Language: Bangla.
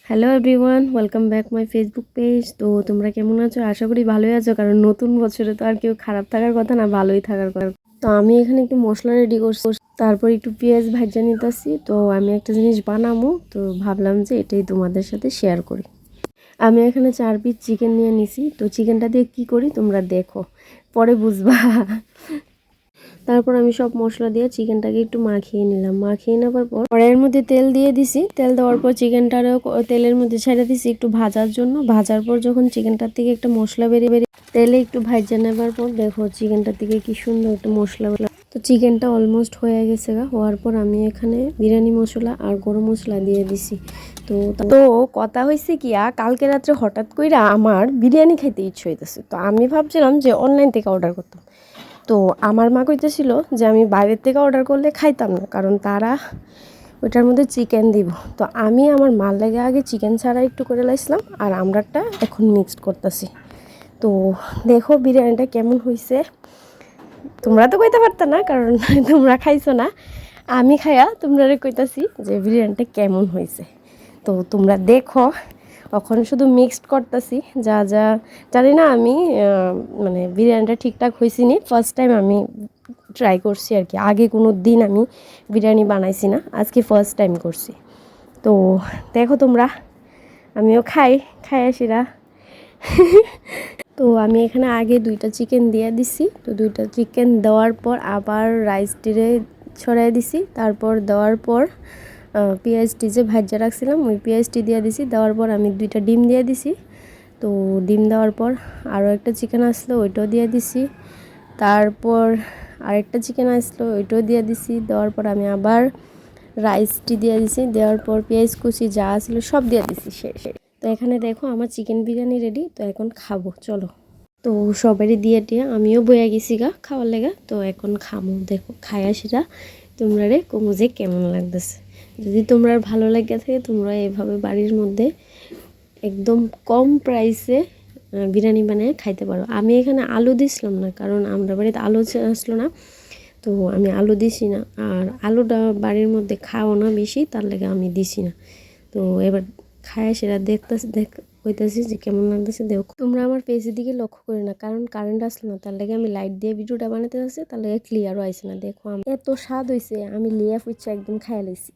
Hello everyone, welcome back my Facebook page. তো তোমরা কেমন আছো? আশা করি ভালোই আছো, কারণ নতুন বছরে তো আর কেউ খারাপ থাকার কথা না, ভালোই থাকার কথা। তো আমি এখানে একটু মশলা রেডি করছি, তারপর একটু পেঁয়াজ ভাজা নিতেছি। তো আমি একটা জিনিস বানাবো, তো ভাবলাম যে এটাই তোমাদের সাথে শেয়ার করি। আমি এখানে 4 পিস চিকেন নিয়ে নিছি। তো চিকেনটা দিয়ে কি করি তোমরা দেখো, পরে বুঝবা। তারপর আমি সব মশলা দিয়ে চিকেনটাকে একটু মাখিয়ে নিলাম। মাখিয়ে নেওয়ার পর কড়াইয়ের মধ্যে তেল দিয়ে দিছি। তেল দেওয়ার পর চিকেনটারও তেলের মধ্যে ছেড়ে দিছি একটু ভাজার জন্য। ভাজার পর যখন চিকেনটার থেকে একটা মশলা বেরিয়ে তেলে একটু ভাজা নেবার পর দেখো চিকেনটার থেকে কি সুন্দর একটা মশলা। তো চিকেনটা অলমোস্ট হয়ে গেছে হওয়ার পর আমি এখানে বিরিয়ানি মশলা আর গরম মশলা দিয়ে দিছি। তো তো কথা হয়েছে কি, কালকে রাত্রে হঠাৎ কইরা আমার বিরিয়ানি খাইতে ইচ্ছে হইতেছে। তো আমি ভাবছিলাম যে অনলাইন থেকে অর্ডার করতাম। তো আমার মা কইতেছিল যে আমি বাইরের থেকে অর্ডার করলে খাইতাম না, কারণ তারা ওইটার মধ্যে চিকেন দিব। তো আমি আমার মার লেগে আগে চিকেন ছাড়া একটু করে লাইছিলাম, আর আমরাটা এখন মিক্সড করতেছি। তো দেখো বিরিয়ানিটা কেমন হয়েছে। তোমরা তো কইতে পারত না, কারণ তোমরা খাইছো না। আমি খাইয়া তোমরা কইতাছি যে বিরিয়ানিটা কেমন হয়েছে। তো তোমরা দেখো, এখন শুধু মিক্সড করতেছি যা যা জানি না আমি। মানে বিরিয়ানিটা ঠিকঠাক হয়েছি নি, ফার্স্ট টাইম আমি ট্রাই করছি আর কি। আগে কোনো দিন আমি বিরিয়ানি বানাইছি না, আজকে ফার্স্ট টাইম করছি। তো দেখো তোমরা, আমিও খাই আসিরা। তো আমি এখানে আগে 2টা চিকেন দিয়ে দিছি। তো 2টা চিকেন দেওয়ার পর আবার রাইস টিরে ছড়াই দিছি। তারপর দেওয়ার পর পেঁয়াজটি যে ভাজা রাখছিলাম ওই পেঁয়াজটি দিয়ে দিছি। দেওয়ার পর আমি 2টা ডিম দিয়ে দিছি। তো ডিম দেওয়ার পর আরও একটা চিকেন আসলো, ওইটাও দিয়ে দিছি। তারপর আরেকটা চিকেন আসলো, ওইটাও দিয়ে দিছি। দেওয়ার পর আমি আবার রাইসটি দিয়ে দিছি। দেওয়ার পর পেঁয়াজ কুচি যা আসলো সব দিয়ে দিছি শেষ। তো এখানে দেখো আমার চিকেন বিরিয়ানি রেডি। তো এখন খাবো, চলো। তো সবারই দিয়ে টিয়া আমিও বইয়া গেছি খাওয়ার লেগা। তো এখন খামো, দেখো খাই আসিরা তোমরা কমু যে কেমন লাগতেছে। যদি তোমরা ভালো লাগে থাকে তোমরা এভাবে বাড়ির মধ্যে একদম কম প্রাইসে বিরিয়ানি বানিয়ে খাইতে পারো। আমি এখানে আলু দিছিলাম না, কারণ আমরা বাড়িতে আলু আসলো না। তো আমি আলু দিছি না, আর আলুটা বাড়ির মধ্যে খাও না বেশি, তার লেগে আমি দিছি না। তো এবার খায় সেটা কইতাছি যে কেমন লাগতেছে। দেখো তোমরা আমার পেজের দিকে লক্ষ্য করে না, কারণ কারেন্ট আসলো না, তার লেগে আমি লাইট দিয়ে ভিডিওটা বানাতে যাচ্ছি, তার লেগে ক্লিয়ারও আইছে না। দেখো এত স্বাদ হয়েছে, আমি লিয়া ফুচা একদম খাইয়া লাইছি।